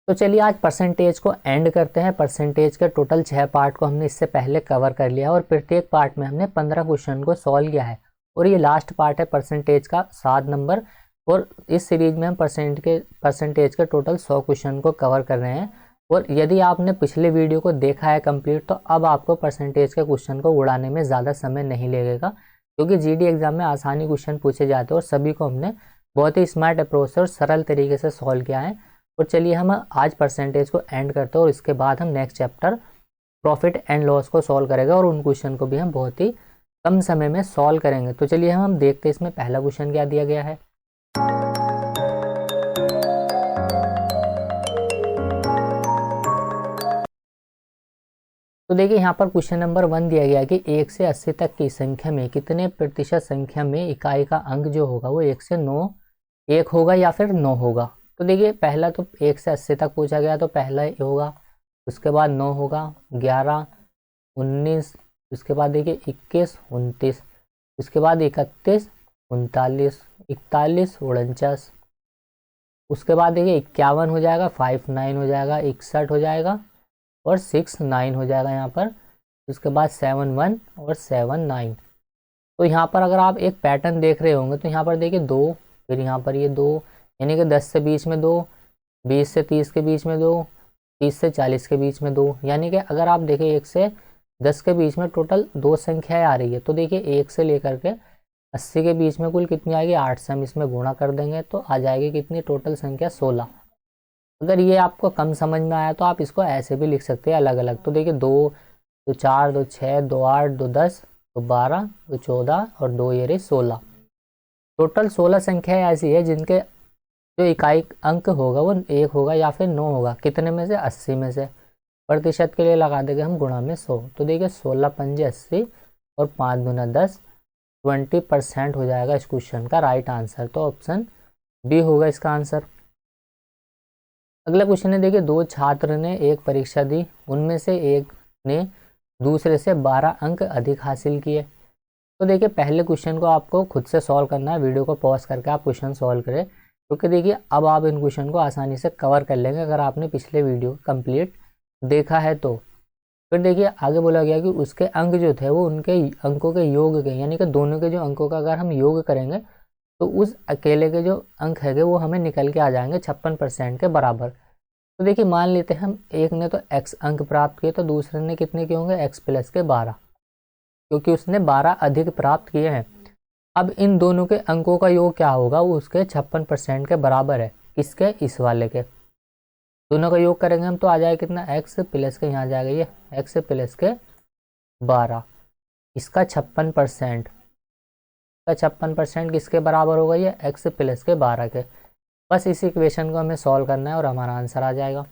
तो चलिए आज परसेंटेज को एंड करते हैं। परसेंटेज के टोटल 6 पार्ट को हमने इससे पहले कवर कर लिया और प्रत्येक पार्ट में हमने 15 क्वेश्चन को सॉल्व किया है और ये लास्ट पार्ट है परसेंटेज का 7 नंबर। और इस सीरीज में हम परसेंटेज के टोटल 100 क्वेश्चन को कवर कर रहे हैं। और यदि आपने पिछले वीडियो को देखा है कंप्लीट तो अब आपको परसेंटेज के क्वेश्चन को उड़ाने में ज़्यादा समय नहीं लगेगा, क्योंकि जीडी एग्जाम में आसानी क्वेश्चन पूछे जाते हैं और सभी को हमने बहुत ही स्मार्ट अप्रोच से और सरल तरीके से सॉल्व किया है। और चलिए हम आज परसेंटेज को एंड करते हैं और इसके बाद हम next chapter profit and loss को सॉल्व करेंगे और उन क्वेश्चन को भी हम बहुत ही कम समय में सॉल्व करेंगे। तो चलिए हम देखते हैं इसमें पहला क्वेश्चन क्या दिया गया है। तो देखिए यहाँ पर क्वेश्चन नंबर 1 दिया गया है कि 1 से 80 तक की संख्या में कितने प्रतिशत संख्या में इकाई का अंक जो होगा वो 1 से 9 1 होगा या फिर 9 होगा। तो देखिए पहला तो 1 से 80 तक पूछा गया तो पहला होगा, उसके बाद 9 होगा, 11, 19, उसके बाद देखिए 21, 29, उसके बाद 31, 39, 41, 49, उसके बाद देखिए 51 हो जाएगा, 59 हो जाएगा, 61 हो जाएगा और 69 हो जाएगा यहाँ पर। उसके बाद 71 और 79। तो यहाँ पर अगर आप एक पैटर्न देख रहे होंगे तो यहाँ पर देखिए 2, फिर यहाँ पर ये 2, यानी कि 10 से 20 में 2, 20 से 30 के बीच में 2, 30 से 40 के बीच में 2, यानी कि अगर आप देखें 1 से 10 के बीच में टोटल 2 संख्याएं आ रही है। तो देखिए 1 से लेकर के 80 के बीच में कुल कितनी आएगी 8 से हम इसमें गुणा कर देंगे तो आ जाएगी कितनी टोटल संख्या 16। अगर ये आपको कम समझ में आया तो आप इसको ऐसे भी लिख सकते हैं अलग अलग। तो देखिए 2, 2 4, 2 6, 2 8, 2 10, 2 12, 2 14 और 2 ये रही 16। टोटल 16 संख्याएं ऐसी है जिनके जो इकाई अंक होगा वो 1 होगा या फिर 9 होगा। कितने में से 80 में से। प्रतिशत के लिए लगा देंगे हम गुणा में 100। तो देखिए 16 पंजे 80 और 5 दूना 10, 20% हो जाएगा इस क्वेश्चन का राइट आंसर। तो ऑप्शन बी होगा इसका आंसर। अगला क्वेश्चन है देखिए 2 छात्र ने एक परीक्षा दी, उनमें से एक ने दूसरे से 12 अंक अधिक हासिल किए। तो देखिए पहले क्वेश्चन को आपको खुद से सॉल्व करना है, वीडियो को पॉज करके आप क्वेश्चन सॉल्व करें, क्योंकि देखिए अब आप इन क्वेश्चन को आसानी से कवर कर लेंगे अगर आपने पिछले वीडियो कंप्लीट देखा है तो। फिर देखिए आगे बोला गया कि उसके अंक जो थे वो उनके अंकों के योग के, यानी कि दोनों के जो अंकों का अगर हम योग करेंगे तो उस अकेले के जो अंक है वो हमें निकल के आ जाएंगे 56% के बराबर। तो देखिए मान लेते हैं हम एक ने तो x अंक प्राप्त किए तो दूसरे ने कितने किए होंगे x प्लस के 12, क्योंकि उसने 12 अधिक प्राप्त किए हैं। अब इन दोनों के अंकों का योग क्या होगा वो उसके 56% के बराबर है। किसके? इस वाले के। दोनों का योग करेंगे हम तो आ जाएगा कितना x प्लस के, यहाँ आ जाएगा ये x प्लस के 12, इसका 56%, का 56% किसके बराबर होगा ये x प्लस के 12 के। बस इस इक्वेशन को हमें सॉल्व करना है और हमारा आंसर आ जाएगा।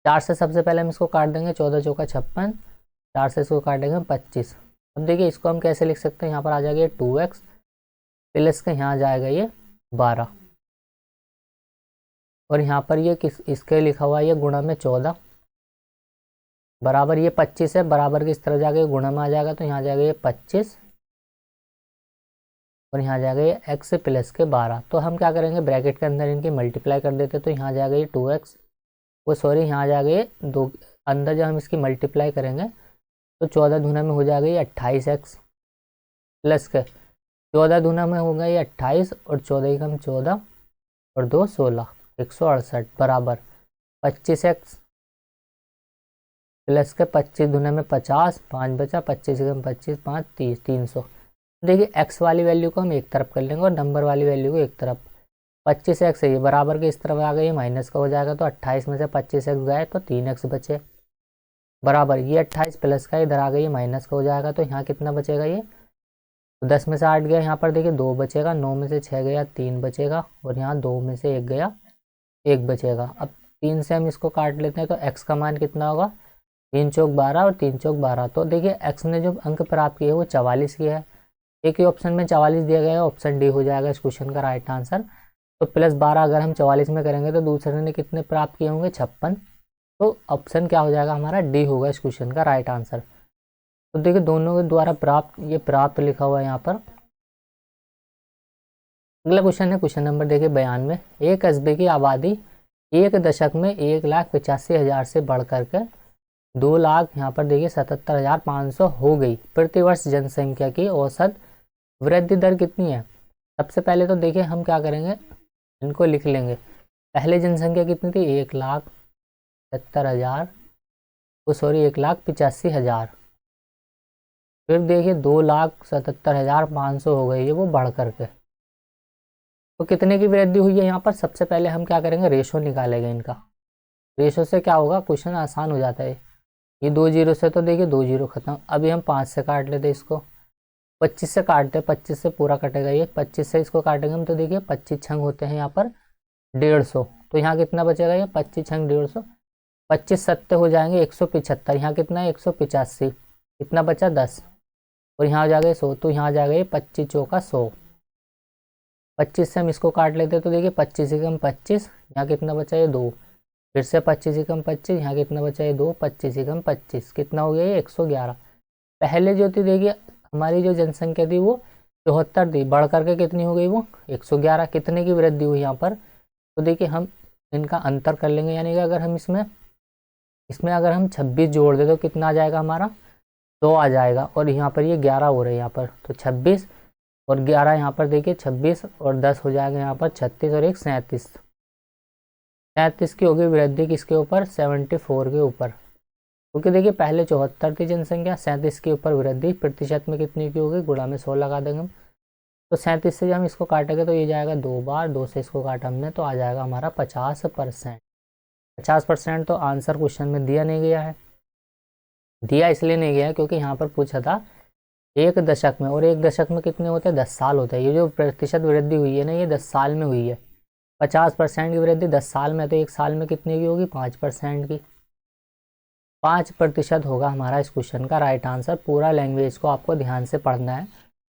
4 से सबसे पहले हम इसको काट देंगे, 14 चौका 56, 4 से इसको काटेंगे 25। अब देखिए इसको हम कैसे लिख सकते हैं, यहाँ पर आ जाएगा 2x प्लस के यहाँ आ जाएगा ये 12 और यहाँ पर ये किस इसके लिखा हुआ है ये गुणा में 14 बराबर ये 25 है, बराबर किस तरह जाएगा गुणा में आ जाएगा तो यहाँ आ जाएगा ये 25 और यहाँ आ जाएगा ये x प्लस के 12। तो हम क्या करेंगे ब्रैकेट के अंदर इनकी मल्टीप्लाई कर देते तो यहाँ आ जाएगा ये 2x, वो सॉरी यहाँ आ जाएगा ये 2, अंदर जब हम इसकी मल्टीप्लाई करेंगे तो 14 दूना में हो जाएगा ये 28x प्लस के 14 दूना में होगा ये 28 और 14 का हम 14 और 2 16, 168 बराबर 25x प्लस के 25 दूना में 50, 5 बचा, 25 का 25, 5 30, 300। देखिए x वाली वैल्यू को हम एक तरफ कर लेंगे और नंबर वाली वैल्यू को एक तरफ। 25x है ये बराबर के इस तरफ आ गई, माइनस का हो जाएगा तो 28 में से 25x गए तो 3x बचे बराबर ये 28 प्लस का इधर आ गई माइनस का हो जाएगा तो यहाँ कितना बचेगा ये तो 10 में से 8 गया, यहाँ पर देखिए 2 बचेगा, 9 में से 6 गया 3 बचेगा और यहाँ 2 में से 1 गया 1 बचेगा। अब 3 से हम इसको काट लेते हैं तो x का मान कितना होगा 3 चौक 12 और 3 चौक 12। तो देखिए x ने जो अंक प्राप्त किए वो 44 किया है, एक ही ऑप्शन में 44 दिया गया है, ऑप्शन डी हो जाएगा इस क्वेश्चन का राइट आंसर। तो प्लस 12 अगर हम 44 में करेंगे तो दूसरे ने कितने प्राप्त किए होंगे 56, तो ऑप्शन क्या हो जाएगा हमारा डी होगा इस क्वेश्चन का राइट आंसर। तो देखिए दोनों के द्वारा प्राप्त, ये प्राप्त लिखा हुआ है यहाँ पर। अगला क्वेश्चन है क्वेश्चन नंबर देखिए 92, एक कस्बे की आबादी एक दशक में 1,85,000 से बढ़ करके 2,00,000 यहाँ पर देखिए 77,500 हो गई। प्रतिवर्ष जनसंख्या की औसत वृद्धि दर कितनी है? सबसे पहले तो देखिए हम क्या करेंगे, इनको लिख लेंगे। पहले जनसंख्या कितनी थी? 1,70,000, वो सॉरी 1,85,000। फिर देखिए 2,77,500 हो गई है वो बढ़ करके। तो कितने की वृद्धि हुई है यहाँ पर? सबसे पहले हम क्या करेंगे, रेशो निकालेंगे इनका। रेशो से क्या होगा, क्वेश्चन आसान हो जाता है। ये 2 जीरो से तो देखिए 2 जीरो खत्म। अभी हम 5 से काट लेते इसको, 25 से काटते, 25 से पूरा कटेगा ये, 25 से इसको काटेंगे हम तो देखिए 25 छंग होते हैं यहाँ पर 150। तो यहाँ कितना बचेगा, ये 25 छंग 150, 25 सत्ते हो जाएंगे 175। यहाँ कितना है 185, कितना बचा 10, और यहाँ आ जाएगा 100। तो यहाँ आ जाएगा ये 25 चौका 100। 25 से हम इसको काट लेते तो देखिए 25 से कम 25, यहाँ कितना बचा ये 2, फिर से 25 से कम 25, यहाँ कितना बचा ये 2, 25 से कम 25, कितना हो गया ये 111। पहले जो थी देखिए हमारी जो जनसंख्या थी वो 74 थी, बढ़ करके कितनी हो गई वो 111। कितने की वृद्धि हुई यहाँ पर? तो देखिए हम इनका अंतर कर लेंगे, यानी कि अगर हम इसमें अगर हम 26 जोड़ दे तो कितना आ जाएगा हमारा 100 आ जाएगा। और यहाँ पर ये 11 हो रहे हैं यहाँ पर, तो 26 और 11 यहाँ पर देखिए 26 और 10 हो जाएगा यहाँ पर 36 और एक 37। 37 की होगी वृद्धि किसके ऊपर? 74 के ऊपर। क्योंकि देखिए पहले 74 थी जनसंख्या, 37 के ऊपर वृद्धि प्रतिशत में कितनी की होगी, गुणा में 100 लगा देंगे हम। तो 37 से जब हम इसको काटेंगे तो ये जाएगा 2 बार, 2 से इसको काटा हमने तो आ जाएगा हमारा 50%। 50% तो आंसर क्वेश्चन में दिया नहीं गया है। दिया इसलिए नहीं गया है क्योंकि यहाँ पर पूछा था एक दशक में, और एक दशक में कितने होते हैं, 10 साल होते हैं। ये जो प्रतिशत वृद्धि हुई है ना ये 10 साल में हुई है। 50% की वृद्धि 10 साल में, तो एक साल में कितने की होगी, 5% की। 5% होगा हमारा इस क्वेश्चन का राइट आंसर। पूरा लैंग्वेज को आपको ध्यान से पढ़ना है।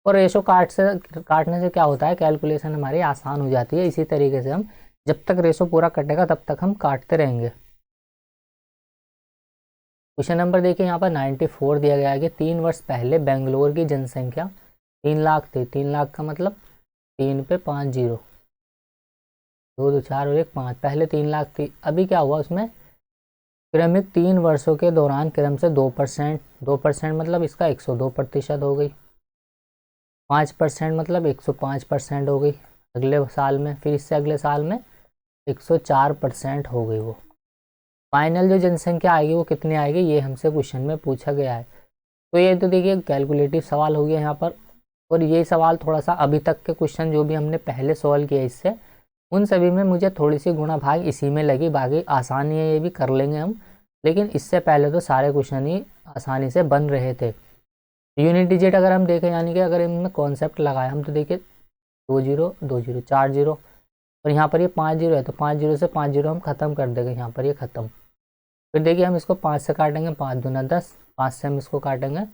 और रेशो काटने से क्या होता है, कैलकुलेशन हमारी आसान हो जाती है। इसी तरीके से हम जब तक रेशो पूरा कटेगा तब तक हम काटते रहेंगे। क्वेश्चन नंबर देखिए यहाँ पर 94 दिया गया है कि 3 वर्ष पहले बेंगलोर की जनसंख्या 3 लाख थी। 3 लाख का मतलब 3 पे 5 जीरो, 2 2 4 और 1 5। पहले 3 लाख थी, अभी क्या हुआ उसमें क्रमिक 3 वर्षों के दौरान क्रम से 2%, 2% मतलब इसका 102% हो गई। 5% मतलब 105% हो गई अगले साल में। फिर इससे अगले साल में 104% हो गई वो। फाइनल जो जनसंख्या आएगी वो कितनी आएगी, ये हमसे क्वेश्चन में पूछा गया है। तो ये तो देखिए कैलकुलेटिव सवाल हो गया यहाँ पर। और ये सवाल थोड़ा सा अभी तक के क्वेश्चन जो भी हमने पहले सॉल्व किया इससे, उन सभी में मुझे थोड़ी सी गुणा भाग इसी में लगी। बाकी आसानी है, ये भी कर लेंगे हम। लेकिन इससे पहले तो सारे क्वेश्चन ही आसानी से बन रहे थे। यूनिट डिजिट अगर हम देखें, यानी कि अगर इनमें कॉन्सेप्ट लगाए हम, तो देखिए 2 जीरो 2 जीरो 4 जीरो, और यहाँ पर ये 5 जीरो है, तो 5 जीरो से 5 जीरो हम खत्म कर देंगे, यहाँ पर ये खत्म। फिर देखिए हम इसको 5 से काटेंगे, 5 दूना 10, 5 से हम इसको काटेंगे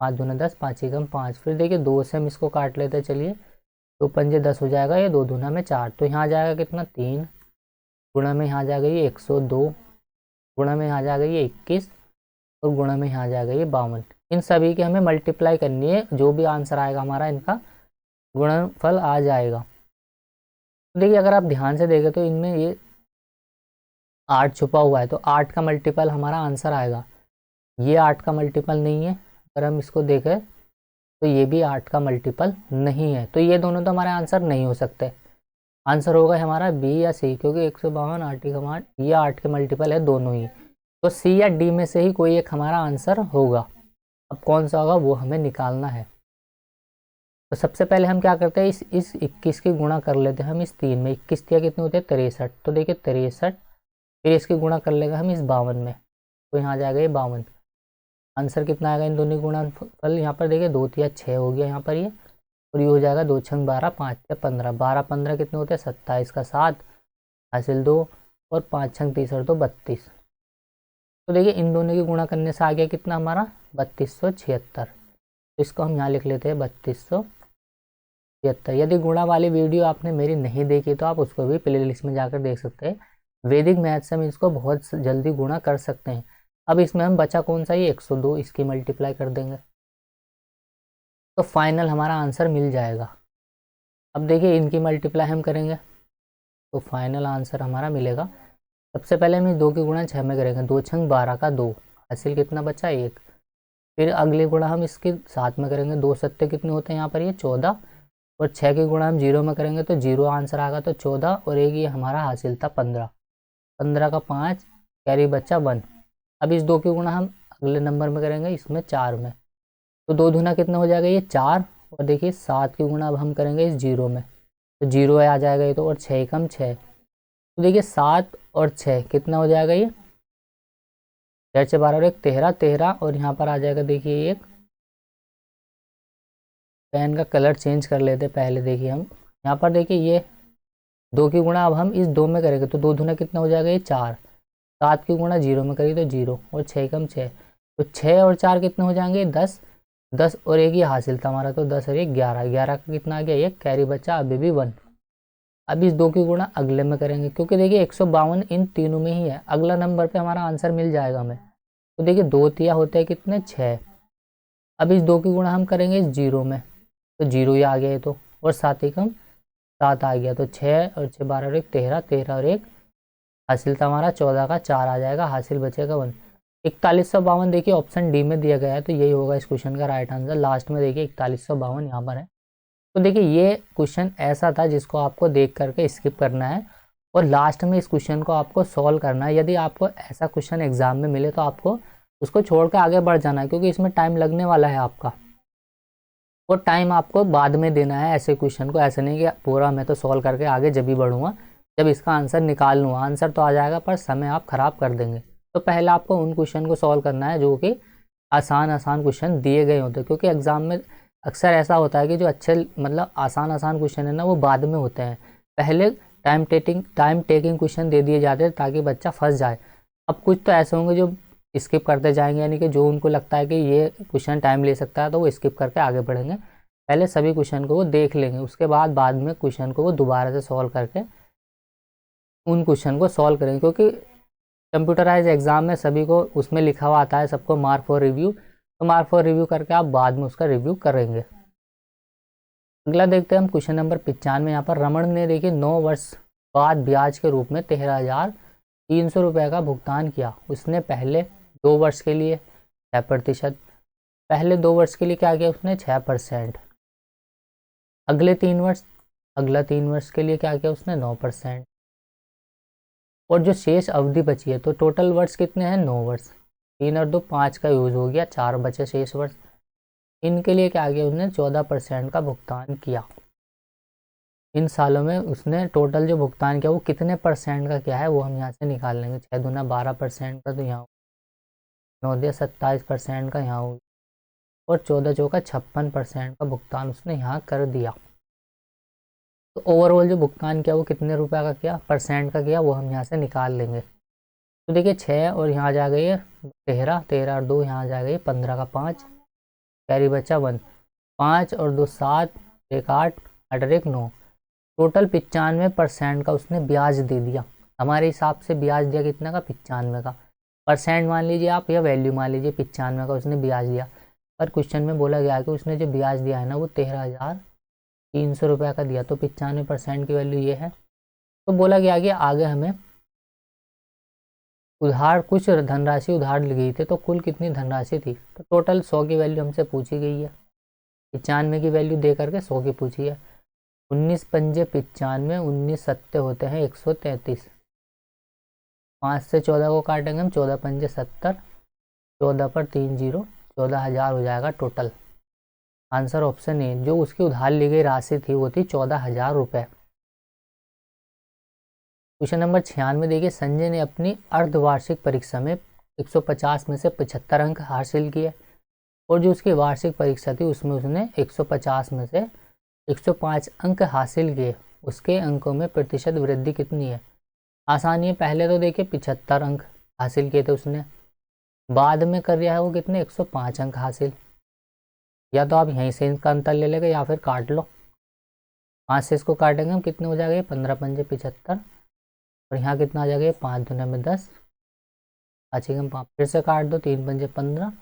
5 दूना 10, 5 एकम 5। फिर देखिए 2 से हम इसको काट लेते हैं, चलिए 2 पंजे 10 हो जाएगा, ये 2 दूना में 4, तो यहाँ जाएगा कितना 3, गुणा में यहाँ जाएगा ये 102, गुणा में यहाँ जाएगा ये 21, और गुणा में यहाँ जाएगा ये 52। इन सभी की हमें मल्टीप्लाई करनी है, जो भी आंसर आएगा हमारा इनका गुणनफल आ जाएगा। तो देखिए अगर आप ध्यान से देखें तो इनमें ये 8 छुपा हुआ है, तो 8 का मल्टीपल हमारा आंसर आएगा। ये 8 का मल्टीपल नहीं है, अगर हम इसको देखें तो ये भी 8 का मल्टीपल नहीं है। तो ये दोनों तो हमारे आंसर नहीं हो सकते। आंसर होगा हमारा बी या सी, क्योंकि 152 8 का मान ये 8 के मल्टीपल है दोनों ही। तो सी या डी में से ही कोई एक हमारा आंसर होगा। अब कौन सा होगा वो हमें निकालना है। तो सबसे पहले हम क्या करते हैं, इस 21 की गुणा कर लेते हैं हम इस 3 में। 21 दिया कितने होते हैं 63, तो देखिए 63, फिर इसकी गुणा कर लेगा हम इस 52 में, तो यहाँ आ जाएगा ये 52। आंसर कितना आएगा इन दोनों की गुणनफल, यहाँ पर देखिए 2 तिया 6 हो गया यहाँ पर ये, और ये हो जाएगा 2 छंग 12, 5 तिया 15, 12 15 कितने होते हैं 27 का 7 हासिल 2, और 5 छंग 30 और 2 32। तो देखिए इन दोनों की गुणा करने से आ गया कितना हमारा 3276। तो इसको हम यहाँ लिख लेते हैं 3276। यदि गुणा वाली वीडियो आपने मेरी नहीं देखी तो आप उसको भी प्ले लिस्ट में जाकर देख सकते हैं। वैदिक मैथ से हम इसको बहुत जल्दी गुणा कर सकते हैं। अब इसमें हम बचा कौन सा, ये 102, इसकी मल्टीप्लाई कर देंगे तो फाइनल हमारा आंसर मिल जाएगा। अब देखिए इनकी मल्टीप्लाई हम करेंगे तो फाइनल आंसर हमारा मिलेगा सबसे पहले हम इस 2 की गुणा 6 में करेंगे, 2 छंग 12 का 2, हासिल कितना बचा 1। फिर अगली गुणा हम इसके 7 में करेंगे, 2 सत्ते कितने होते हैं यहाँ पर ये 14, और 6 की गुणा हम 0 में करेंगे तो 0 आंसर आएगा, तो 14 और एक ये हमारा हासिल था 15, 15 का 5, कैरी बच्चा 1। अब इस 2 की गुणा हम अगले नंबर में करेंगे, इसमें 4 में, तो 2 दूना कितना हो जाएगा ये 4, और देखिए 7 की गुणा अब हम करेंगे इस 0 में, तो 0 आ जाएगा ये तो, और 6 कम 6, तो देखिए 7 और 6 कितना हो जाएगा ये 4 से 12 और 1 13, 13, और यहाँ पर आ जाएगा देखिए एक, पेन का कलर चेंज कर लेते पहले, देखिए हम यहाँ पर देखिए ये 2 की गुणा अब हम इस 2 में करेंगे, तो 2 दूना कितना हो जाएगा ये 4, 7 की गुणा 0 में करिए तो 0, और 6 कम 6, तो 6 और 4 कितने हो जाएंगे 10, 10 और एक ये हासिल था हमारा, तो 10 और एक 11, 11 का कितना आ गया ये कैरी बच्चा अभी भी 1। अब इस 2 की गुणा अगले में करेंगे, क्योंकि देखिए 152 इन तीनों में ही है, अगला नंबर पे हमारा आंसर मिल जाएगा हमें, तो देखिए 2 तिया होते हैं कितने 6। अब इस 2 की गुणा हम करेंगे इस 0 में, तो 0 ही आ गया ये तो, और 7 ही कम 7 आ गया, तो 6 और 6 12 और 1 13, 13 और एक हासिल था हमारा 14 का 4 आ जाएगा, हासिल बचेगा 1। 4152 देखिए ऑप्शन डी में दिया गया है, तो यही होगा इस क्वेश्चन का राइट आंसर। लास्ट में देखिए 4152 यहाँ पर है। तो देखिए ये क्वेश्चन ऐसा था जिसको आपको देख करके स्किप करना है, और लास्ट में इस क्वेश्चन को आपको सॉल्व करना है। यदि आपको ऐसा क्वेश्चन एग्जाम में मिले तो आपको उसको छोड़ कर आगे बढ़ जाना है, क्योंकि इसमें टाइम लगने वाला है आपका, और टाइम आपको बाद में देना है ऐसे क्वेश्चन को। ऐसे नहीं कि पूरा मैं तो सॉल्व करके आगे जब भी बढ़ूंगा, जब इसका आंसर निकाल लूँगा, आंसर तो आ जाएगा पर समय आप खराब कर देंगे। तो पहले आपको उन क्वेश्चन को सॉल्व करना है जो कि आसान आसान क्वेश्चन दिए गए होते हैं, क्योंकि एग्जाम में अक्सर ऐसा होता है कि जो अच्छे मतलब आसान आसान क्वेश्चन है ना वो बाद में होते हैं, पहले टाइम टेकिंग क्वेश्चन दे दिए जाते हैं ताकि बच्चा फंस जाए। अब कुछ तो ऐसे होंगे जो स्किप करते जाएंगे, यानी कि जो उनको लगता है कि ये क्वेश्चन टाइम ले सकता है तो वो स्किप करके आगे बढ़ेंगे। पहले सभी क्वेश्चन को वो देख लेंगे, उसके बाद में क्वेश्चन को वो दोबारा से सॉल्व करके उन क्वेश्चन को सॉल्व करेंगे, क्योंकि कंप्यूटराइज एग्जाम में सभी को उसमें लिखा हुआ आता है सबको मार्क फॉर रिव्यू, तो मार्क फॉर रिव्यू करके आप बाद में उसका रिव्यू करेंगे। अगला देखते हैं हम क्वेश्चन नंबर 95। यहाँ पर रमन ने देखिए 9 वर्ष बाद ब्याज के रूप में 13,300 रुपये का भुगतान किया। उसने पहले 2 वर्ष के लिए 6%, पहले 2 वर्ष के लिए क्या किया उसने 6%, अगले 3 वर्ष, अगला 3 वर्ष के लिए क्या किया उसने 9%, और जो शेष अवधि बची है, तो टोटल वर्ष कितने हैं 9 वर्ष, 3 और 2 5 का यूज हो गया, 4 बचे शेष वर्ष, इनके लिए क्या किया उसने 14% का भुगतान किया। इन सालों में उसने टोटल जो भुगतान किया वो कितने परसेंट का क्या है वो हम यहाँ से निकाल लेंगे। 6 दूना 12% का, तो यहाँ 9 दिया 27% का यहाँ हो, और 14 चौका 56% का भुगतान उसने यहाँ कर दिया। तो ओवरऑल जो भुगतान किया वो कितने रुपए का किया, परसेंट का किया, वो हम यहाँ से निकाल लेंगे। तो देखिए 6 और यहाँ आ जाएगा ये 13, 13 और 2 यहाँ आ जाएगा ये 15 का 5, कैरी बचा 1, 5 और 2 7, 1 8, 8 और 1 9, टोटल 95% का उसने ब्याज दे दिया। हमारे हिसाब से ब्याज दिया कितना का 95 का, परसेंट मान लीजिए आप या वैल्यू मान लीजिए, 95 का उसने ब्याज दिया। पर क्वेश्चन में बोला गया कि उसने जो ब्याज दिया है ना वो 13,300 रुपये का दिया, तो 95% की वैल्यू ये है। तो बोला गया कि आगे हमें उधार कुछ धनराशि उधार ली गई थी, तो कुल कितनी धनराशि थी, तो टोटल 100 की वैल्यू हमसे पूछी गई है, 95 की वैल्यू दे करके 100 की पूछी है। 19 पंजे 95, 19 सत्ते होते हैं 133, 5 से 14 को काटेंगे हम, 14 पंजे 70, 14 पर 3 जीरो, 14,000 हो जाएगा टोटल। आंसर ऑप्शन ए, जो उसकी उधार ली गई राशि थी वो थी 14,000 रुपये। क्वेश्चन नंबर 96 देखिए, संजय ने अपनी अर्धवार्षिक परीक्षा में 150 में से 75 अंक हासिल किए, और जो उसकी वार्षिक परीक्षा थी उसमें उसने 150 में से 105 अंक हासिल किए। उसके अंकों में प्रतिशत वृद्धि कितनी है। आसानी है, पहले तो देखिए 75 अंक हासिल किए थे उसने, बाद में कर दिया है वो कितने 105 अंक हासिल। या तो आप यहीं से इनका अंतर ले लेंगे या फिर काट लो, 5 से इसको काटेंगे हम, कितने हो जाएगा ये 15 पंजे 75, और यहाँ कितना आ जाएगा ये 5 दूना में 10, पाँच हम 5 फिर से काट दो, 3 पंजे 15,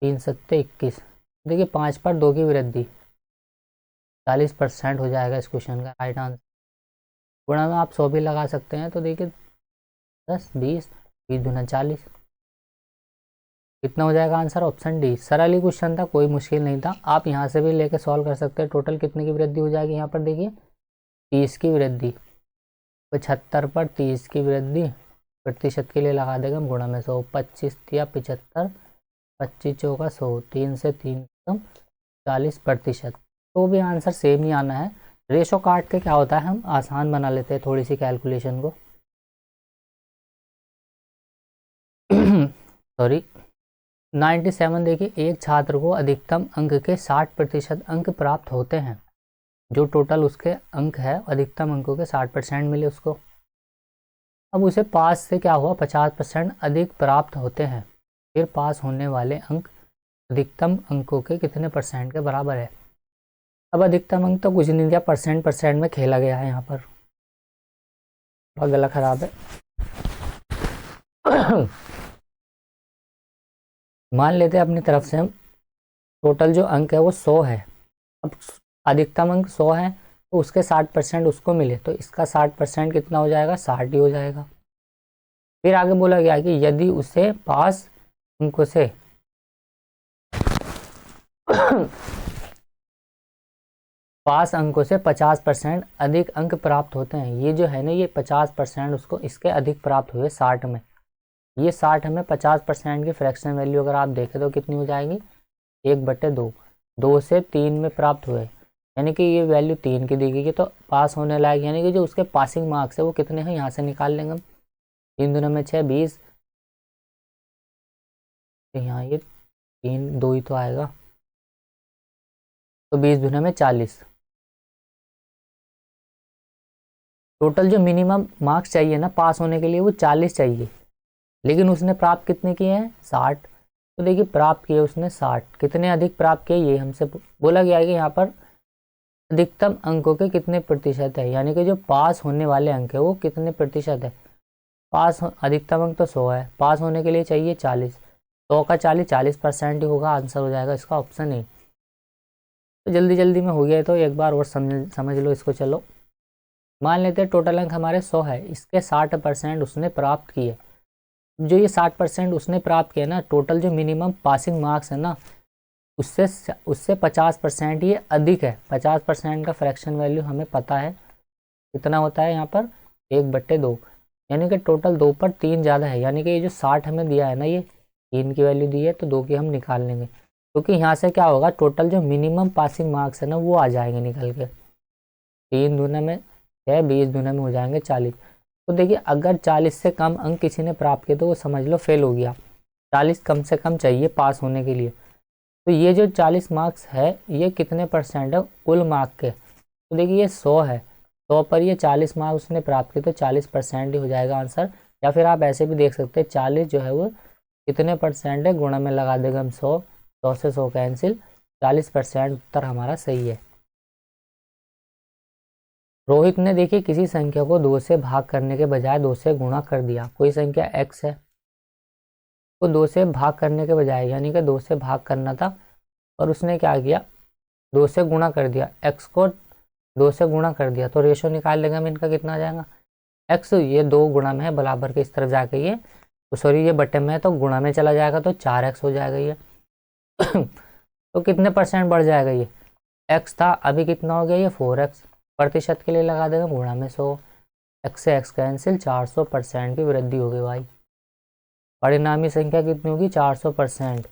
3 सत्ते 21, देखिए 5 पर 2 की वृद्धि 40% हो जाएगा इस क्वेश्चन का राइट आंसर। गुणा में आप 100 भी लगा सकते हैं, तो देखिए 10 20, 20 दूना 40। कितना हो जाएगा आंसर? Option D. सरल ही क्वेश्चन था, कोई मुश्किल नहीं था। आप यहाँ से भी लेके सॉल्व कर सकते हैं। टोटल कितने की वृद्धि हो जाएगी यहाँ पर देखिए, 30 की वृद्धि। 75 पर 30 की वृद्धि प्रतिशत के लिए लगा देगा हम गुणा में 100। 25 या 75, 25 चौका 100, 3 से 3 कम 40%। तो भी आंसर सेम ही आना है। रेशो काट के क्या होता है, हम आसान बना लेते हैं थोड़ी सी कैलकुलेशन को। सॉरी, 97 देखिए, एक छात्र को अधिकतम अंक के 60% अंक प्राप्त होते हैं। जो टोटल उसके अंक है, अधिकतम अंकों के 60% मिले उसको। अब उसे पास से क्या हुआ, 50% अधिक प्राप्त होते हैं। फिर पास होने वाले अंक अधिकतम अंकों के कितने परसेंट के बराबर है। अब अधिकतम अंक तो कुछ नहीं दिया, परसेंट में खेला गया है यहाँ पर, थोड़ा गला खराब है। मान लेते हैं अपनी तरफ से हम, टोटल जो अंक है वो 100 है। अब अधिकतम अंक 100 है, तो उसके 60% उसको मिले, तो इसका 60% कितना हो जाएगा, 60 ही हो जाएगा। फिर आगे बोला गया कि यदि उसे पास अंकों से पास अंकों से 50% अधिक अंक प्राप्त होते हैं। ये जो है ना, ये 50% उसको इसके अधिक प्राप्त हुए 60 में। ये 60 में 50% की फ्रैक्शन वैल्यू अगर आप देखें तो कितनी हो जाएगी, 1/2। 2 से 3 में प्राप्त हुए, यानी कि ये वैल्यू 3 की दी गई है, तो पास होने लायक, यानी कि जो उसके पासिंग मार्क्स है वो कितने हैं, यहाँ से निकाल लेंगे हम। 3 दूना में 6, 20। यहाँ ये 3 2 ही तो आएगा, तो 20 दूना में 40। टोटल जो मिनिमम मार्क्स चाहिए ना पास होने के लिए, वो 40 चाहिए, लेकिन उसने प्राप्त कितने किए हैं, 60। तो देखिए, प्राप्त किए उसने 60, कितने अधिक प्राप्त किए, ये हमसे बोला गया है कि यहाँ पर अधिकतम अंकों के कितने प्रतिशत है, यानी कि जो पास होने वाले अंक है वो कितने प्रतिशत है। अधिकतम अंक तो 100 है, पास होने के लिए चाहिए 40। 100 का 40% ही होगा, आंसर हो जाएगा इसका ऑप्शन ए। तो जल्दी जल्दी में हो गया है, तो एक बार और समझ लो इसको। चलो मान लेते हैं टोटल अंक हमारे 100 है, इसके 60% उसने प्राप्त किए। जो ये 60% उसने प्राप्त किया ना, टोटल जो मिनिमम पासिंग मार्क्स है ना, उससे उससे 50% ये अधिक है। 50% का फ्रैक्शन वैल्यू हमें पता है कितना होता है यहाँ पर, 1/2, यानी कि टोटल 2 पर 3 ज़्यादा है, यानी कि ये जो 60 हमें दिया है ना, ये 3 की वैल्यू दी है, तो 2 की हम निकाल लेंगे, क्योंकि यहाँ से क्या होगा, टोटल जो मिनिमम पासिंग मार्क्स है ना वो आ जाएंगे निकल के। 3 दूना में 6, 20 दूना में हो जाएंगे 40। तो देखिए, अगर 40 से कम अंक किसी ने प्राप्त किए तो वो समझ लो फेल हो गया। 40 कम से कम चाहिए पास होने के लिए। तो ये जो 40 मार्क्स है, ये कितने परसेंट है कुल मार्क के, तो देखिए ये 100 है, 100 पर ये 40 मार्क्स उसने प्राप्त किए, तो 40% ही हो जाएगा आंसर। या फिर आप ऐसे भी देख सकते हैं, 40 जो है वो कितने परसेंट है, गुणा में लगा देगा हम 100, 100 से 100 कैंसिल, 40% उत्तर हमारा सही है। रोहित ने देखिए किसी संख्या को 2 से भाग करने के बजाय 2 से गुणा कर दिया। कोई संख्या x है, तो 2 से भाग करने के बजाय, यानी कि 2 से भाग करना था, और उसने क्या किया, 2 से गुणा कर दिया। x को 2 से गुणा कर दिया, तो रेशो निकाल लेंगे हम, इनका कितना आ जाएगा, x ये 2 गुणा में है बराबर के, इस तरफ जाके ये, तो सॉरी ये बटे में है तो गुणा में चला जाएगा, तो 4x हो जाएगा ये। तो कितने परसेंट बढ़ जाएगा ये, x था अभी कितना हो गया ये 4x, प्रतिशत के लिए लगा देगा गुणा में 100, x से x कैंसिल, 400% की वृद्धि हो गई भाई। परिणामी संख्या कितनी होगी, 400%।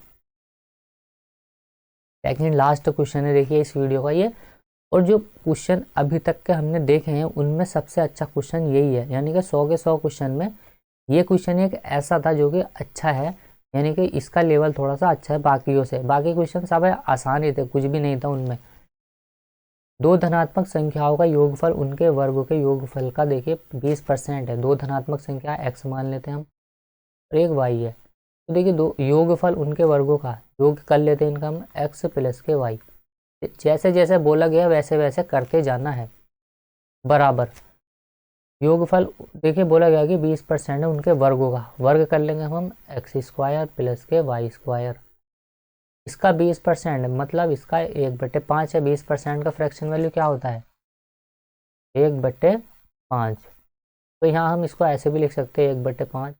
सेकंड लास्ट क्वेश्चन है देखिए इस वीडियो का ये, और जो क्वेश्चन अभी तक के हमने देखे हैं उनमें सबसे अच्छा क्वेश्चन यही है, यानी कि 100 के 100 क्वेश्चन में ये क्वेश्चन एक ऐसा था जो कि अच्छा है, यानी कि इसका लेवल थोड़ा सा अच्छा है बाकियों से। बाकी क्वेश्चन सब आसान ही थे, कुछ भी नहीं था उनमें। दो धनात्मक संख्याओं का योगफल उनके वर्गों के योगफल का देखिए 20% है। दो धनात्मक संख्या x मान लेते हैं हम, और एक y है, तो देखिए दो योगफल उनके वर्गों का योग कर लेते हैं इनका हम, x प्लस के y। जैसे जैसे बोला गया वैसे वैसे करते जाना है बराबर। योगफल देखिए बोला गया कि 20% है उनके वर्गों का, वर्ग कर लेंगे हम x² प्लस के y²। इसका 20% मतलब इसका 1/5 है। 20% का फ्रैक्शन वैल्यू क्या होता है, 1/5। तो यहाँ हम इसको ऐसे भी लिख सकते हैं 1/5।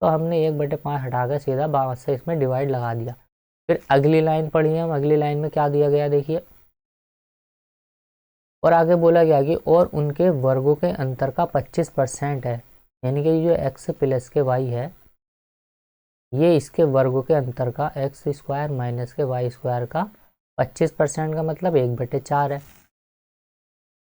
तो हमने 1/5 हटाकर सीधा 5 से इसमें डिवाइड लगा दिया। फिर अगली लाइन पढ़िए हम, अगली लाइन में क्या दिया गया देखिए, और आगे बोला गया कि और उनके वर्गों के अंतर का 25% है, यानी कि जो x प्लस के y है ये इसके वर्गों के अंतर का x² माइनस के y² का 25% का मतलब 1/4 है।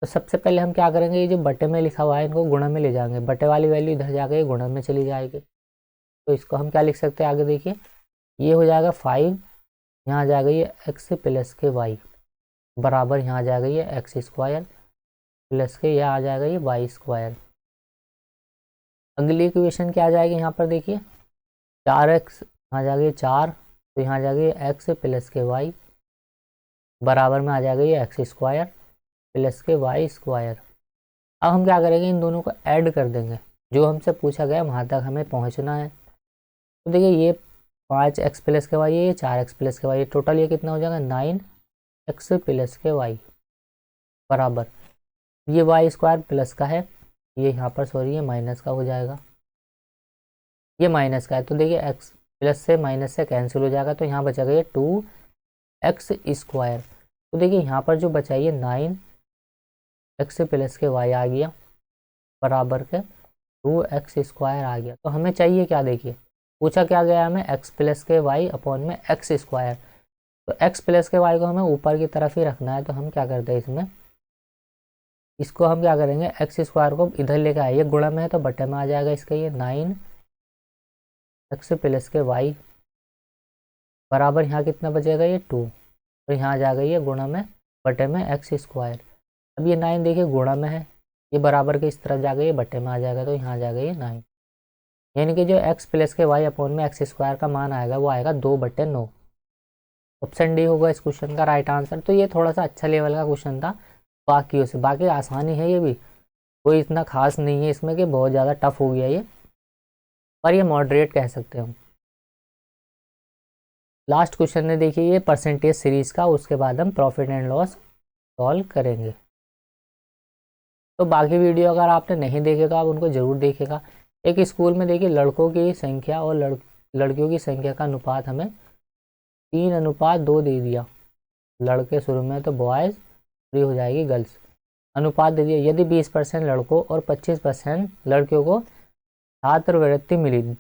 तो सबसे पहले हम क्या करेंगे, ये जो बटे में लिखा हुआ है इनको गुणा में ले जाएंगे, बटे वाली वैल्यू इधर जाके गुणा में चली जाएगी। तो इसको हम क्या लिख सकते हैं आगे देखिए, ये हो जाएगा 5, यहाँ आ जाएगा ये x प्लस के y बराबर यहाँ आ जाएगा ये x² प्लस के यह आ जाएगा ये y²। अगली इक्वेशन क्या आ जाएगी यहाँ पर देखिए, 4x आ जाएगा ये 4, तो यहाँ आ जाएगा ये x प्लस के y बराबर में आ जाएगा ये x² प्लस के y²। अब हम क्या करेंगे, इन दोनों को ऐड कर देंगे, जो हमसे पूछा गया वहाँ तक हमें पहुँचना है। तो देखिए ये 5x प्लस के y है, ये 4x प्लस के y, टोटल ये कितना हो जाएगा 9x प्लस के y बराबर ये y² प्लस का है, ये यहाँ पर सॉरी ये माइनस का हो जाएगा, ये माइनस का है। तो देखिए x प्लस से माइनस से कैंसिल हो जाएगा, तो यहाँ बचेगा ये 2x²। तो देखिए यहाँ पर जो बचा ये 9x प्लस के y आ गया बराबर के 2x² आ गया। तो हमें चाहिए क्या देखिए, पूछा क्या गया हमें x प्लस के y अपॉन में x²। तो x प्लस के y को हमें ऊपर की तरफ ही रखना है, तो हम क्या करते हैं इसमें, इसको हम क्या करेंगे x² को इधर लेकर आए, ये गुणा में है तो बटे में आ जाएगा इसका ये 9x प्लस के y बराबर यहाँ कितना बचेगा ये 2, तो यहाँ आ जाएगा ये गुणा में बटे में x²। अब ये 9 देखिए गुणा में है, ये बराबर के इस तरफ जाकर ये बटे में आ जाएगा, तो यहाँ आ जाएगा ये 9, यानी कि जो x प्लस के y अपॉन में x² का मान आएगा वो आएगा 2/9। ऑप्शन डी होगा इस क्वेश्चन का राइट आंसर। तो ये थोड़ा सा अच्छा लेवल का क्वेश्चन था बाकियों से, बाकी आसानी है, ये भी कोई इतना खास नहीं है इसमें कि बहुत ज़्यादा टफ हो गया ये, पर ये मॉडरेट कह सकते हो। लास्ट क्वेश्चन है देखिए ये परसेंटेज सीरीज का, उसके बाद हम प्रॉफिट एंड लॉस सॉल्व करेंगे। तो बाकी वीडियो अगर आपने नहीं देखे तो आप उनको ज़रूर देखेगा। एक स्कूल में देखिए लड़कों की संख्या और लड़कियों की संख्या का अनुपात हमें 3:2 दे दिया, लड़के शुरू में तो बॉयज़ फ्री हो जाएगी गर्ल्स, अनुपात दे दिया यदि 20% लड़कों और 25% लड़कियों को छात्रवृत्ति मिली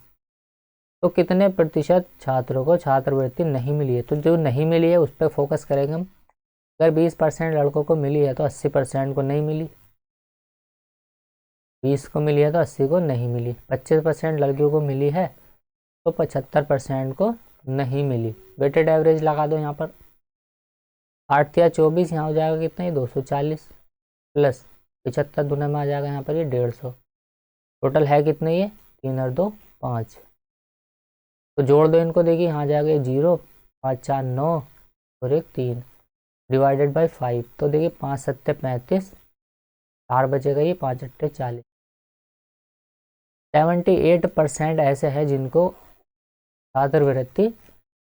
तो कितने प्रतिशत छात्रों को छात्रवृत्ति नहीं मिली है। तो जो नहीं मिली है उस पर फोकस करेंगे हम। अगर 20% लड़कों को मिली है तो 80% को नहीं मिली, 20 को मिली है तो 80 को नहीं मिली, 25% लड़कियों को मिली है तो 75% को नहीं मिली। वेटेड एवरेज लगा दो यहाँ पर, 8 या 24 यहाँ हो जाएगा कितना ये 240 प्लस 75 दूना में आ जाएगा यहाँ पर ये 150, टोटल है कितने ये 3 और 2 5। तो जोड़ दो इनको, देखिए यहाँ आ जाएगा ये 0, 5 4 9 और 1 3 डिवाइडेड बाई 5। तो देखिए 5 7 35, 4 बचेगा ये 5 8 40। 78% ऐसे है जिनको छात्रवृत्ति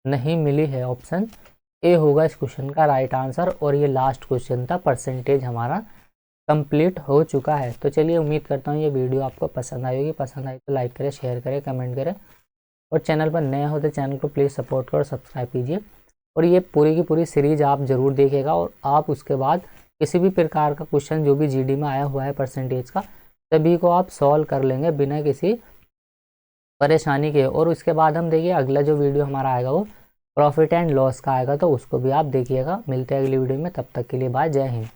नहीं मिली है। ऑप्शन ए होगा इस क्वेश्चन का राइट आंसर। और ये लास्ट क्वेश्चन था, परसेंटेज हमारा कंप्लीट हो चुका है। तो चलिए उम्मीद करता हूँ ये वीडियो आपको पसंद आई होगी, पसंद आई तो लाइक करें, शेयर करें, कमेंट करें, और चैनल पर नया हो तो चैनल को प्लीज़ सपोर्ट करो, सब्सक्राइब कीजिए। और ये पूरी की पूरी सीरीज आप ज़रूर देखिएगा, और आप उसके बाद किसी भी प्रकार का क्वेश्चन जो भी जीडी में आया हुआ है परसेंटेज का सभी को आप सॉल्व कर लेंगे बिना किसी परेशानी के। और उसके बाद हम देखिए अगला जो वीडियो हमारा आएगा वो प्रॉफिट एंड लॉस का आएगा, तो उसको भी आप देखिएगा। मिलते हैं अगली वीडियो में, तब तक के लिए बाय, जय हिंद।